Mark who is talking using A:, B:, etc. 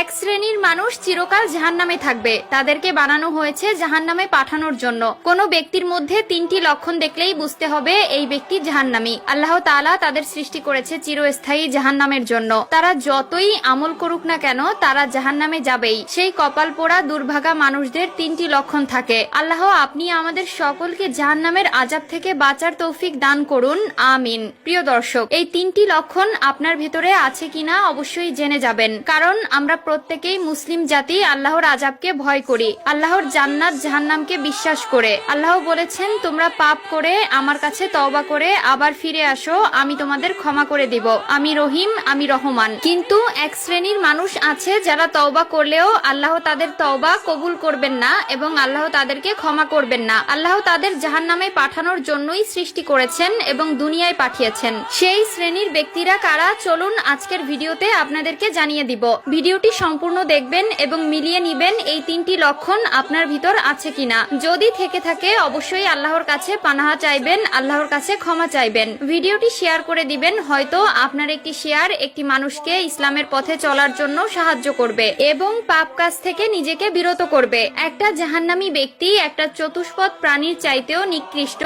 A: এক শ্রেণীর মানুষ চিরকাল জাহান্নামে থাকবে, তাদেরকে বানানো হয়েছে জাহান্নামে পাঠানোর জন্য। কোনো ব্যক্তির মধ্যে তিনটি লক্ষণ দেখলেই বুঝতে হবে এই ব্যক্তি জাহান্নামী। আল্লাহ তাআলা তাদের সৃষ্টি করেছে চিরস্থায়ী জাহান্নামের জন্য। তারা যতই আমল করুক না কেন তারা জাহান্নামে যাবেই। সেই কপাল পোড়া দুর্ভাগা মানুষদের তিনটি লক্ষণ থাকে। আল্লাহ আপনি আমাদের সকলকে জাহান্নামের আযাব থেকে বাঁচার তৌফিক দান করুন, আমিন। প্রিয় দর্শক, এই তিনটি লক্ষণ আপনার ভিতরে আছে কিনা অবশ্যই জেনে যাবেন, কারণ আমরা প্রত্যেকেই মুসলিম জাতি আল্লাহর আযাবকে ভয় করি, আল্লাহর জান্নাত জাহান্নামকে বিশ্বাস করে। আল্লাহ বলেছেন, তোমরা পাপ করে আমার কাছে তওবা করে আবার ফিরে আসো, আমি তোমাদের ক্ষমা করে দিব, আমি রহিম, আমি রহমান। কিন্তু এক শ্রেণীর মানুষ আছে যারা তওবা করলেও আল্লাহ তাদের তওবা কবুল করবেন না এবং আল্লাহ তাদেরকে ক্ষমা করবেন না। আল্লাহ তাদের জাহান্নামে পাঠানোর জন্যই সৃষ্টি করেছেন এবং দুনিয়ায় পাঠিয়েছেন। সেই শ্রেণীর ব্যক্তিরা কারা, চলুন আজকের ভিডিওতে আপনাদেরকে জানিয়ে দিব। ভিডিওটি সম্পূর্ণ দেখবেন এবং মিলিয়ে নিবেন এই তিনটি লক্ষণ আপনার ভিতর আছে কিনা। যদি থেকে থাকে অবশ্যই আল্লাহর কাছে পানাহা চাইবেন, আল্লাহর কাছে ক্ষমা চাইবেন। ভিডিওটি শেয়ার করে দিবেন, হয়তো আপনার একটি শেয়ার একটি মানুষকে ইসলামের পথে চলার জন্য সাহায্য করবে এবং পাপ কাজ থেকে নিজেকে বিরত করবে। একটা জাহান্নামী ব্যক্তি একটা চতুষ্পদ প্রাণীর চাইতেও নিকৃষ্ট।